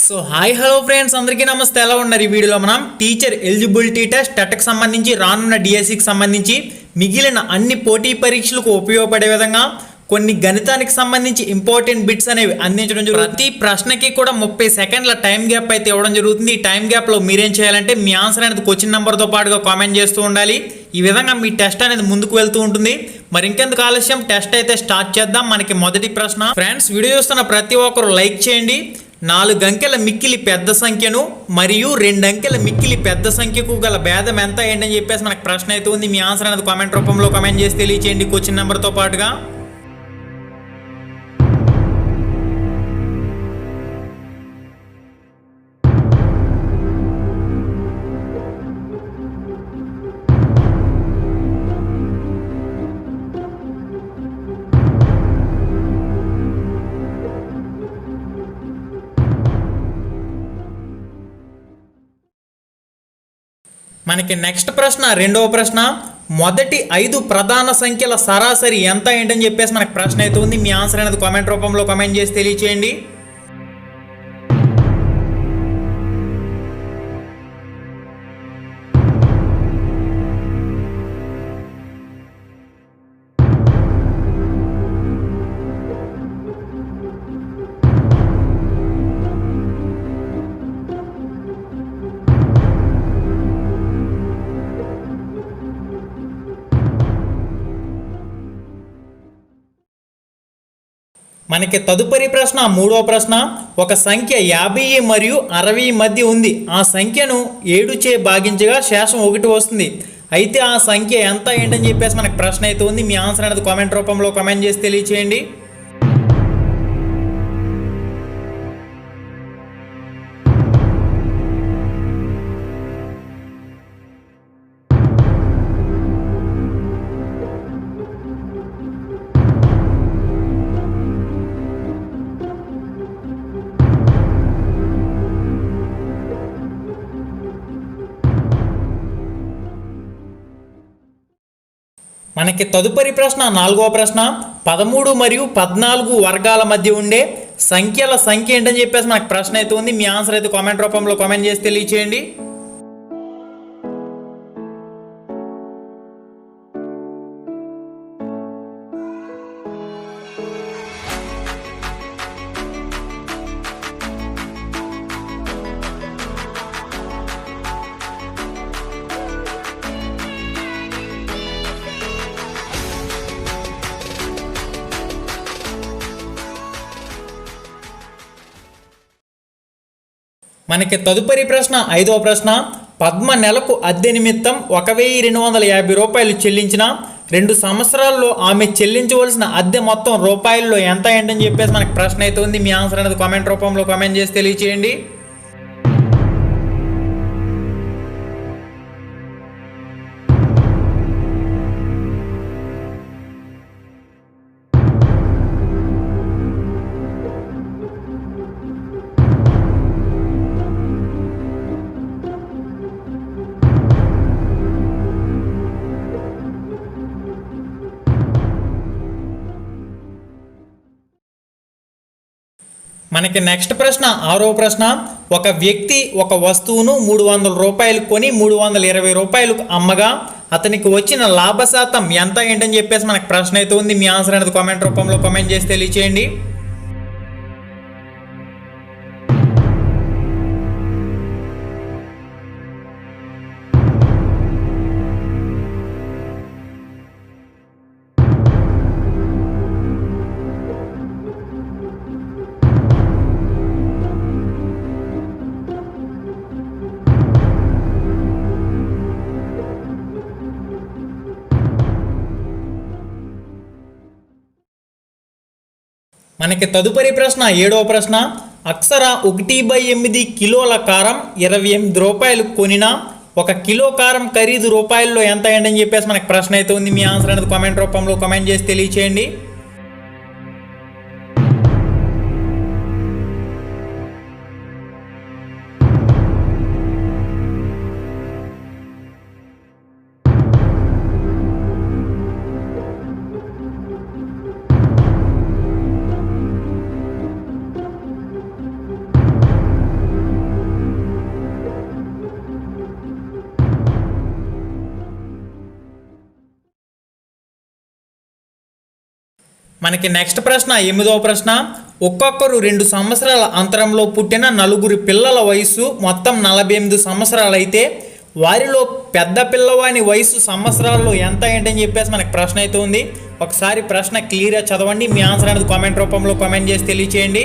So hi hello friends అందరికీ నమస్తే. ఎలా ఉన్నారు? ఈ వీడియోలో మనం టీచర్ ఎలిజిబిలిటీ టెస్ట్ టెట్కి సంబంధించి రానున్న డిఎస్సికి సంబంధించి మిగిలిన అన్ని పోటీ పరీక్షలకు ఉపయోగపడే విధంగా కొన్ని గణితానికి సంబంధించి ఇంపార్టెంట్ బిట్స్ అనేవి అందించడం జరుగుతుంది. ప్రతి ప్రశ్నకి కూడా 30 సెకండ్ల టైం గ్యాప్ అయితే ఇవ్వడం జరుగుతుంది. ఈ టైం గ్యాప్లో మీరేం చేయాలంటే మీ ఆన్సర్ అనేది క్వశ్చన్ నెంబర్తో పాటుగా కామెంట్ చేస్తూ ఉండాలి. ఈ విధంగా మీ టెస్ట్ అనేది ముందుకు వెళ్తూ ఉంటుంది. మరి ఇంకెందుకు ఆలస్యం, టెస్ట్ అయితే స్టార్ట్ చేద్దాం. మనకి మొదటి ప్రశ్న. ఫ్రెండ్స్, వీడియో చూస్తున్న ప్రతి ఒక్కరు లైక్ చేయండి. 4 అంకెల మిక్కిలి పెద్ద సంఖ్యను మరియు 2 అంకెల మిక్కిలి పెద్ద సంఖ్యకు గల భేదం ఎంత ఏంటని చెప్పేసి మనకు ప్రశ్న అయితే ఉంది. మీ ఆన్సర్ అనేది కామెంట్ రూపంలో కామెంట్ చేసి తెలియచేయండి క్వశ్చన్ నెంబర్తో పాటుగా. మనకి నెక్స్ట్ ప్రశ్న, రెండవ ప్రశ్న. మొదటి 5 ప్రధాన సంఖ్యల సరాసరి ఎంత ఏంటని చెప్పేసి మనకు ప్రశ్న అయితే ఉంది. మీ ఆన్సర్ అనేది కామెంట్ రూపంలో కామెంట్ చేసి తెలియచేయండి. మనకి తదుపరి ప్రశ్న, మూడవ ప్రశ్న. ఒక సంఖ్య 50 మరియు 60 మధ్య ఉంది. ఆ సంఖ్యను 7 చే భాగించగా శేషం 1 వస్తుంది. అయితే ఆ సంఖ్య ఎంత ఏంటని చెప్పేసి మనకు ప్రశ్న అయితే ఉంది. మీ ఆన్సర్ అనేది కామెంట్ రూపంలో కామెంట్ చేసి తెలియచేయండి. మనకి తదుపరి ప్రశ్న, నాలుగవ ప్రశ్న. 13 మరియు 14 వర్గాల మధ్య ఉండే సంఖ్యల సంఖ్య ఏంటని చెప్పేసి మనకు ప్రశ్న అయితే ఉంది. మీ ఆన్సర్ అయితే కామెంట్ రూపంలో కామెంట్ చేసి తెలియచేయండి. మనకి తదుపరి ప్రశ్న, ఐదవ ప్రశ్న. పద్మ నెలకు అద్దె నిమిత్తం 1250 రూపాయలు చెల్లించిన 2 సంవత్సరాల్లో ఆమె చెల్లించవలసిన అద్దె మొత్తం రూపాయల్లో ఎంత ఏంటని చెప్పేసి మనకు ప్రశ్న అయితే ఉంది. మీ ఆన్సర్ అనేది కామెంట్ రూపంలో కామెంట్ చేసి తెలియచేయండి. మనకి నెక్స్ట్ ప్రశ్న, ఆరవ ప్రశ్న. ఒక వ్యక్తి ఒక వస్తువును 300 రూపాయలు కొని 320 రూపాయలకు అమ్మగా అతనికి వచ్చిన లాభ శాతం ఎంత ఏంటని చెప్పేసి మనకు ప్రశ్న అయితే ఉంది. మీ ఆన్సర్ అనేది కామెంట్ రూపంలో కామెంట్ చేసి తెలియచేయండి. మనకి తదుపరి ప్రశ్న, ఏడవ ప్రశ్న. అక్షర 1/8 కిలోల కారం 28 రూపాయలు కొనినా 1 కిలో కారం ఖరీదు రూపాయల్లో ఎంత ఏంటని చెప్పేసి మనకు ప్రశ్న అయితే ఉంది. మీ ఆన్సర్ అనేది కామెంట్ రూపంలో కామెంట్ చేసి తెలియచేయండి. మనకి నెక్స్ట్ ప్రశ్న 8వ ప్రశ్న. ఒక్కొక్కరు 2 సంవత్సరాల అంతరంలో పుట్టిన నలుగురి పిల్లల వయసు మొత్తం 48 సంవత్సరాలు అయితే వారిలో పెద్ద పిల్లవాని వయసు సంవత్సరాల్లో ఎంత ఏంటని చెప్పేసి మనకి ప్రశ్న అయితే ఉంది. ఒకసారి ప్రశ్న క్లియర్గా చదవండి. మీ ఆన్సర్ అనేది కామెంట్ రూపంలో కామెంట్ చేసి తెలియచేయండి.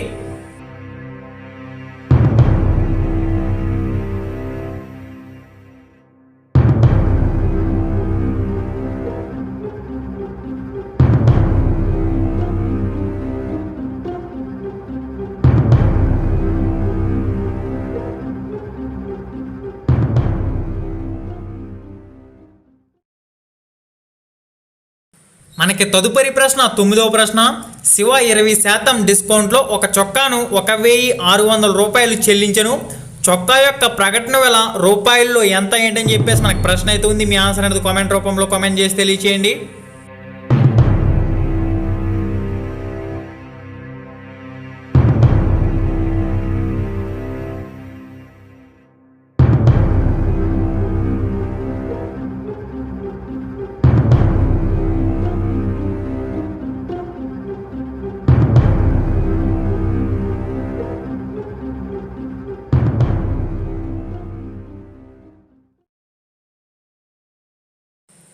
మనకి తదుపరి ప్రశ్న 9వ ప్రశ్న. శివ 20% డిస్కౌంట్లో ఒక చొక్కాను 1600 రూపాయలు చెల్లించను. చొక్కా యొక్క ప్రకటన వేల రూపాయల్లో ఎంత ఏంటని చెప్పేసి మనకి ప్రశ్న అయితే ఉంది. మీ ఆన్సర్ అనేది కామెంట్ రూపంలో కామెంట్ చేసి తెలియచేయండి.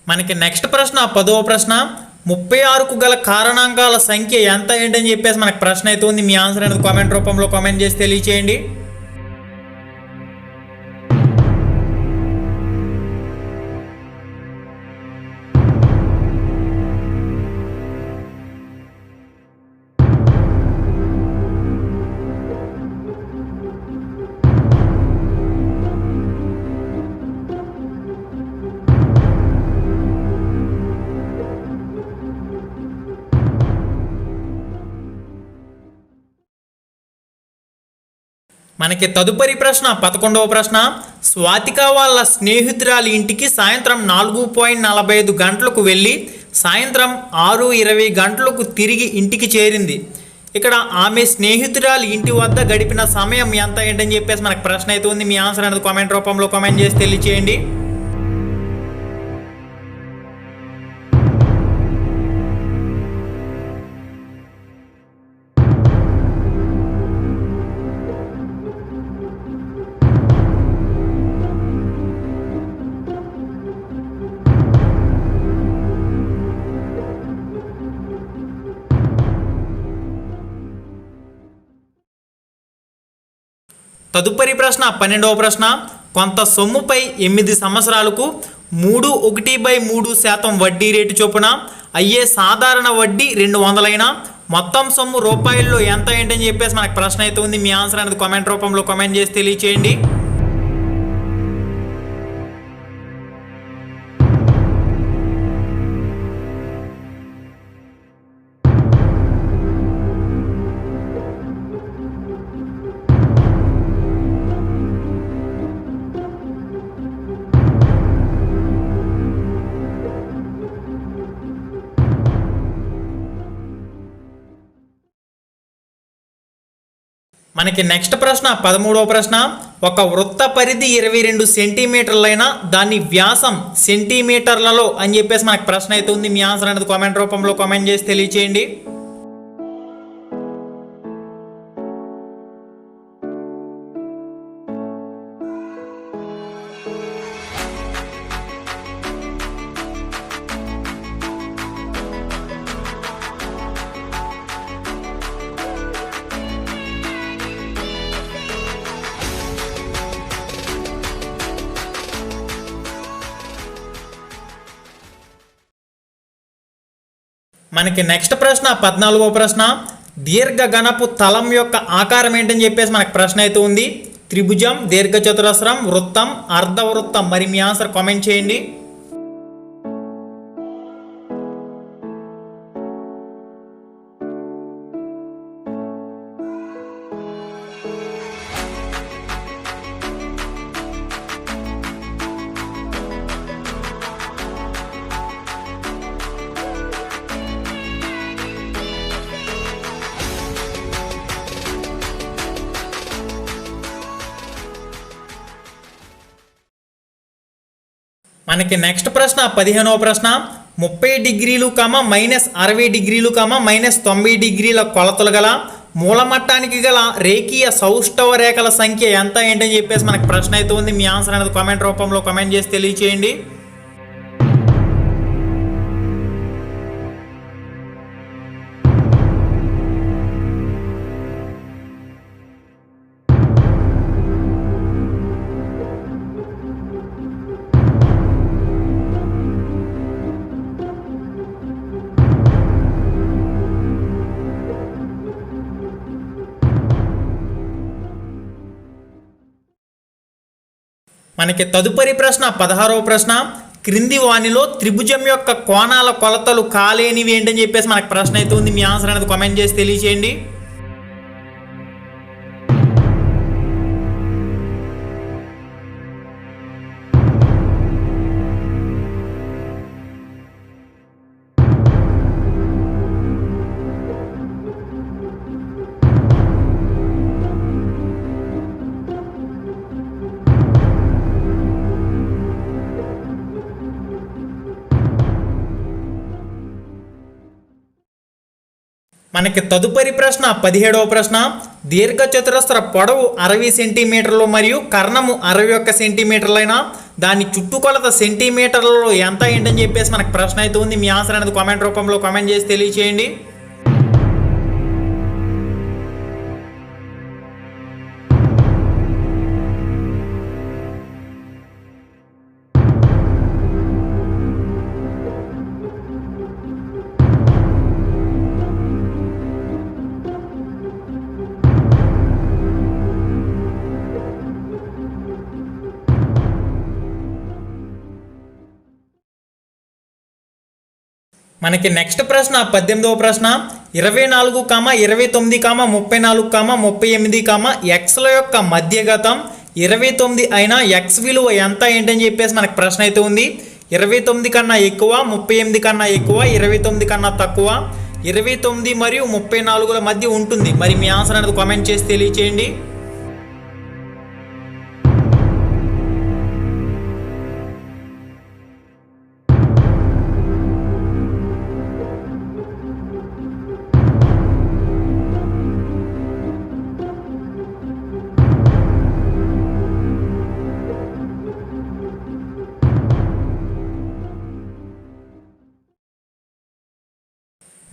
మనకి నెక్స్ట్ ప్రశ్న 10వ ప్రశ్న. 36కు గల కారణాంకాల సంఖ్య ఎంత ఏంటని చెప్పేసి మనకు ప్రశ్న అయితే ఉంది. మీ ఆన్సర్ అనేది కామెంట్ రూపంలో కామెంట్ చేసి తెలియచేయండి. మనకి తదుపరి ప్రశ్న 11వ ప్రశ్న. స్వాతిక వాళ్ళ స్నేహితురాలి ఇంటికి సాయంత్రం 4:45 గంటలకు వెళ్ళి సాయంత్రం 6:20 గంటలకు తిరిగి ఇంటికి చేరింది. ఇక్కడ ఆమె స్నేహితురాలి ఇంటి వద్ద గడిపిన సమయం ఎంత ఏంటని చెప్పేసి మనకు ప్రశ్న అయితే ఉంది. మీ ఆన్సర్ అనేది కామెంట్ రూపంలో కామెంట్ చేసి తెలియచేయండి. తదుపరి ప్రశ్న 12వ ప్రశ్న. కొంత సొమ్ముపై 8 సంవత్సరాలకు 3/1/3% వడ్డీ రేటు చొప్పున అయ్యే సాధారణ వడ్డీ 200 మొత్తం సొమ్ము రూపాయల్లో ఎంత ఏంటని చెప్పేసి మనకు ప్రశ్న అయితే ఉంది. మీ ఆన్సర్ అనేది కామెంట్ రూపంలో కామెంట్ చేసి తెలియచేయండి. మనకి నెక్స్ట్ ప్రశ్న 13వ ప్రశ్న. ఒక వృత్త పరిధి 22 సెంటీమీటర్లైన దాని వ్యాసం సెంటీమీటర్లలో అని చెప్పేసి మనకు ప్రశ్న అయితే ఉంది. మీ ఆన్సర్ అనేది కామెంట్ రూపంలో కామెంట్ చేసి తెలియచేయండి. మనకి నెక్స్ట్ ప్రశ్న 14వ ప్రశ్న. దీర్ఘగణపు తలం యొక్క ఆకారం ఏంటని చెప్పేసి మనకు ప్రశ్న అయితే ఉంది. త్రిభుజం, దీర్ఘచతురస్రం, వృత్తం, అర్ధవృత్తం. మరి మీ ఆన్సర్ కామెంట్ చేయండి. మనకి నెక్స్ట్ ప్రశ్న 15వ ప్రశ్న 30 డిగ్రీలు -60 డిగ్రీలు -90 డిగ్రీల కొలతలు గల మూలమట్టానికి గల రేఖీయ సౌష్ఠవ రేఖల సంఖ్య ఎంత ఏంటని చెప్పేసి మనకు ప్రశ్న అయితే ఉంది. మీ ఆన్సర్ అనేది కామెంట్ రూపంలో కామెంట్ చేసి తెలియచేయండి. మనకి తదుపరి ప్రశ్న 16వ ప్రశ్న క్రింది వానిలో త్రిభుజం యొక్క కోణాల కొలతలు కాలేనివి ఏంటని చెప్పేసి మనకు ప్రశ్న అయితే ఉంది. మీ ఆన్సర్ అనేది కామెంట్ చేసి తెలియచేయండి. మనకి తదుపరి ప్రశ్న 17వ ప్రశ్న దీర్ఘ చతురస్ర పొడవు 60 సెంటీమీటర్లు మరియు కర్ణము 61 సెంటీమీటర్లైన దాని చుట్టుకొలత సెంటీమీటర్లలో ఎంత ఏంటని చెప్పేసి మనకు ప్రశ్న అయితే ఉంది. మీ ఆన్సర్ అనేది కామెంట్ రూపంలో కామెంట్ చేసి తెలియచేయండి. మనకి నెక్స్ట్ ప్రశ్న 18వ ప్రశ్న 24, 29, 34, 38, ఎక్స్ల యొక్క మధ్యగతం 29 అయిన ఎక్స్ విలువ ఎంత ఏంటని చెప్పేసి మనకు ప్రశ్న అయితే ఉంది. 29 కన్నా ఎక్కువ, 38 కన్నా ఎక్కువ, 29 కన్నా తక్కువ, 29 మరియు 34ల మధ్య ఉంటుంది. మరి మీ ఆన్సర్ అనేది కామెంట్ చేసి తెలియచేయండి.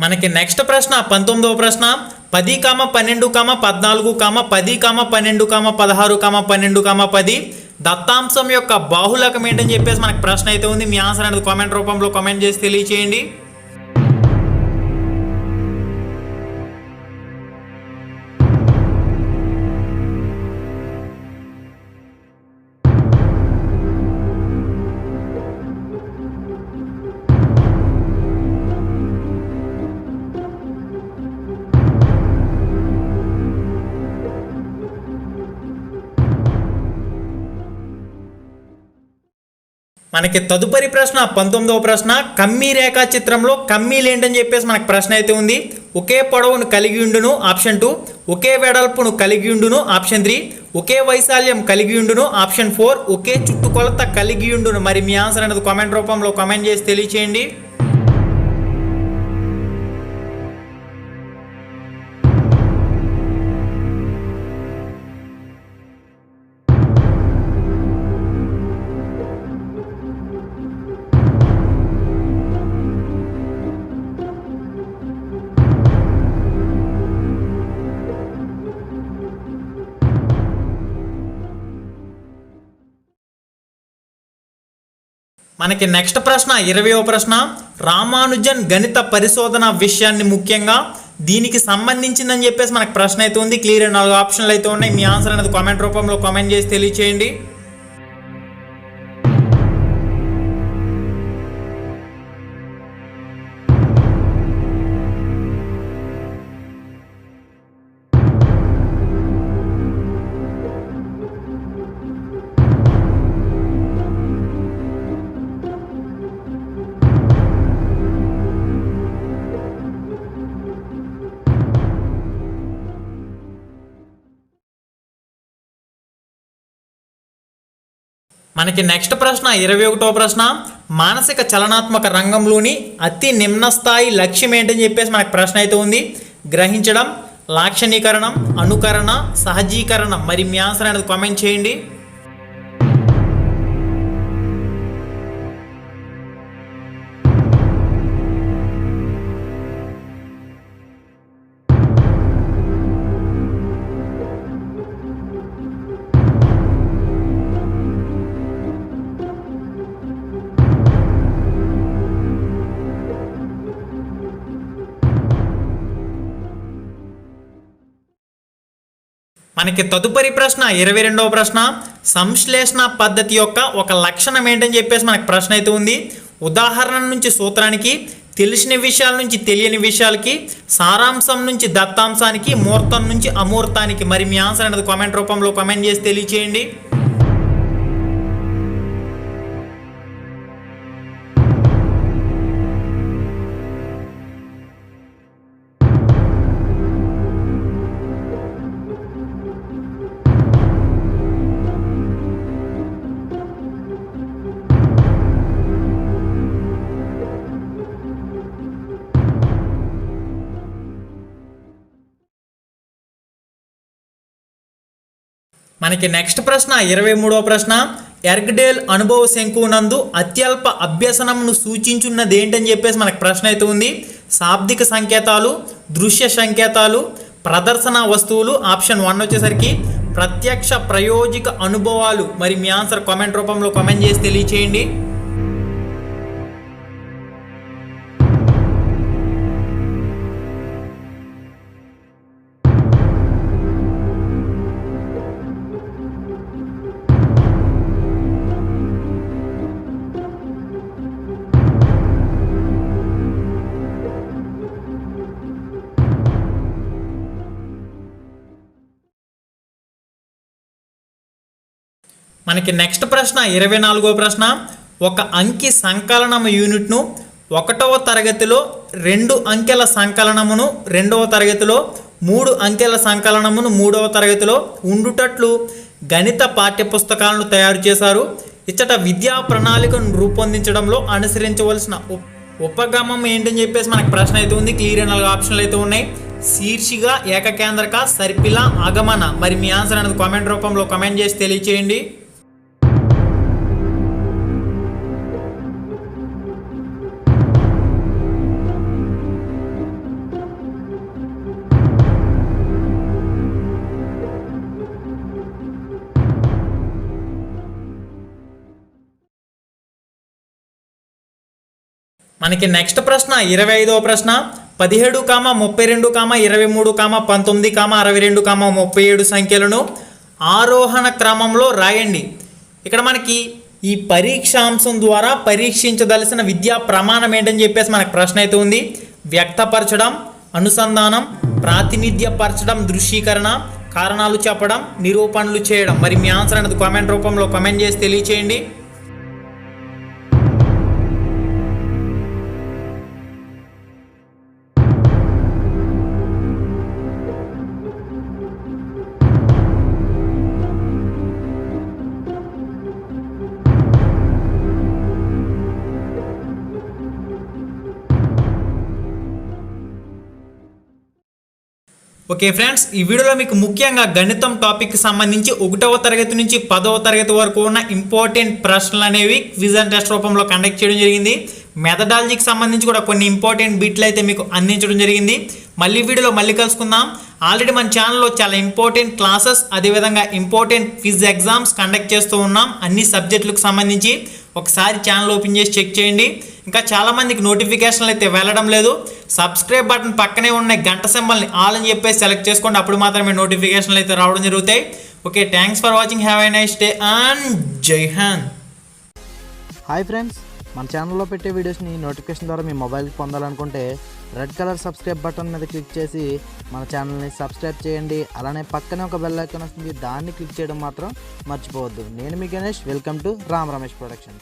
మనకి నెక్స్ట్ ప్రశ్న 19వ ప్రశ్న 10, 12, 14, 10, 12, 16, 12, 10 దత్తాంశం యొక్క బాహుళకం ఏంటని చెప్పేసి మనకు ప్రశ్న అయితే ఉంది. మీ ఆన్సర్ అనేది కామెంట్ రూపంలో కామెంట్ చేసి తెలియచేయండి. మనకి తదుపరి ప్రశ్న 19వ ప్రశ్న కమ్మీ రేఖా చిత్రంలో కమ్మీలు ఏంటని చెప్పేసి మనకు ప్రశ్న అయితే ఉంది. ఒకే పొడవును కలిగి ఉండును ఆప్షన్ 2, ఒకే వెడల్పును కలిగి ఉండును ఆప్షన్ 3, ఒకే వైశాల్యం కలిగి ఉండును ఆప్షన్ 4, ఒకే చుట్టుకొలత కలిగి ఉండును. మరి మీ ఆన్సర్ అనేది కామెంట్ రూపంలో కామెంట్ చేసి తెలియచేయండి. మనకి నెక్స్ట్ ప్రశ్న 20వ ప్రశ్న రామానుజన్ గణిత పరిశోధన విషయాన్ని ముఖ్యంగా దీనికి సంబంధించిందని చెప్పేసి మనకు ప్రశ్న అయితే ఉంది. క్లియర్ 4 ఆప్షన్లు అయితే ఉన్నాయి. మీ ఆన్సర్ అనేది కామెంట్ రూపంలో కామెంట్ చేసి తెలియచేయండి. మనకి నెక్స్ట్ ప్రశ్న 21వ ప్రశ్న, మానసిక చలనాత్మక రంగంలోని అతి నిమ్న స్థాయి లక్ష్యం ఏంటని చెప్పేసి మనకి ప్రశ్న అయితే ఉంది. గ్రహించడం, లాక్షణీకరణం, అనుకరణ, సహజీకరణం. మరి మీ ఆన్సర్ అనేది కామెంట్ చేయండి. మనకి తదుపరి ప్రశ్న 22వ ప్రశ్న, సంశ్లేషణ పద్ధతి యొక్క ఒక లక్షణం ఏంటని చెప్పేసి మనకి ప్రశ్న అయితే ఉంది. ఉదాహరణ నుంచి సూత్రానికి, తెలిసిన విషయాల నుంచి తెలియని విషయాలకి, సారాంశం నుంచి దత్తాంశానికి, మూర్తం నుంచి అమూర్తానికి. మరి మీ ఆన్సర్ అనేది కామెంట్ రూపంలో కామెంట్ చేసి తెలియచేయండి. మనకి నెక్స్ట్ ప్రశ్న 23వ ప్రశ్న, ఎర్గ్డేల్ అనుభవ శంకునందు అత్యల్ప అభ్యసనంను సూచించున్నది ఏంటని చెప్పేసి మనకు ప్రశ్న అయితే ఉంది. శాబ్దిక సంకేతాలు, దృశ్య సంకేతాలు, ప్రదర్శన వస్తువులు. ఆప్షన్ 1 వచ్చేసరికి ప్రత్యక్ష ప్రయోజిక అనుభవాలు. మరి మీ ఆన్సర్ కామెంట్ రూపంలో కామెంట్ చేసి తెలియచేయండి. మనకి నెక్స్ట్ ప్రశ్న 24వ ప్రశ్న, ఒక అంకి సంకలనం యూనిట్ను 1వ తరగతిలో 2 అంకెల సంకలనమును 2వ తరగతిలో, 3 అంకెల సంకలనమును 3వ తరగతిలో ఉండుటట్లు గణిత పాఠ్యపుస్తకాలను తయారు చేశారు. ఇచ్చట విద్యా ప్రణాళికను రూపొందించడంలో అనుసరించవలసిన ఉపగమం ఏంటని చెప్పేసి మనకు ప్రశ్న అయితే ఉంది. క్లియర్ అయిన 4 ఆప్షన్లు అయితే ఉన్నాయి. శీర్షిక, ఏకకేంద్రక, సర్పిల, ఆగమన. మరి మీ ఆన్సర్ అనేది కామెంట్ రూపంలో కామెంట్ చేసి తెలియచేయండి. మనకి నెక్స్ట్ ప్రశ్న 25వ ప్రశ్న, 17, 32, 23, 19, 62, 37 సంఖ్యలను ఆరోహణ క్రమంలో రాయండి. ఇక్కడ మనకి ఈ పరీక్షాంశం ద్వారా పరీక్షించదలసిన విద్యా ప్రమాణం ఏంటని చెప్పేసి మనకు ప్రశ్న అయితే ఉంది. వ్యక్తపరచడం, అనుసంధానం, ప్రాతినిధ్యపరచడం, దృశ్యీకరణ, కారణాలు చెప్పడం, నిరూపణలు చేయడం. మరి మీ ఆన్సర్ అనేది కామెంట్ రూపంలో కామెంట్ చేసి తెలియచేయండి. ఓకే ఫ్రెండ్స్, ఈ వీడియోలో మీకు ముఖ్యంగా గణితం టాపిక్కి సంబంధించి 1వ తరగతి నుంచి 10వ తరగతి వరకు ఉన్న ఇంపార్టెంట్ ప్రశ్నలు అనేవి క్విజ్ అండ్ టెస్ట్ రూపంలో కండక్ట్ చేయడం జరిగింది. మెథడాలజీకి సంబంధించి కూడా కొన్ని ఇంపార్టెంట్ బిట్లు అయితే మీకు అందించడం జరిగింది. మళ్ళీ వీడియోలో మళ్ళీ కలుసుకుందాం. ఆల్రెడీ మన ఛానల్లో చాలా ఇంపార్టెంట్ క్లాసెస్, అదేవిధంగా ఇంపార్టెంట్ క్విజ్ ఎగ్జామ్స్ కండక్ట్ చేస్తూ ఉన్నాం. అన్ని సబ్జెక్టులకు సంబంధించి ఒకసారి ఛానల్ ఓపెన్ చేసి చెక్ చేయండి. ఇంకా చాలామందికి నోటిఫికేషన్లు అయితే వెళ్ళడం లేదు. సబ్స్క్రైబ్ బటన్ పక్కనే ఉన్న గంట సింబల్ని ఆల్ అని చెప్పేసి సెలెక్ట్ చేసుకోండి. అప్పుడు మాత్రమే నోటిఫికేషన్లు అయితే రావడం జరుగుతాయి. Okay, thanks for watching. Have a nice day and జై హింద్. హాయ్ ఫ్రెండ్స్, మన ఛానల్లో పెట్టే వీడియోస్ని నోటిఫికేషన్ ద్వారా మీ మొబైల్కి పొందాలనుకుంటే రెడ్ కలర్ సబ్స్క్రైబ్ బటన్ మీద క్లిక్ చేసి మన ఛానల్ని సబ్స్క్రైబ్ చేయండి. అలానే పక్కనే ఒక బెల్ ఐకాన్ వస్తుంది, దాన్ని క్లిక్ చేయడం మాత్రం మర్చిపోవద్దు. నేను మీ Ganesh, welcome to Ram Ramesh production.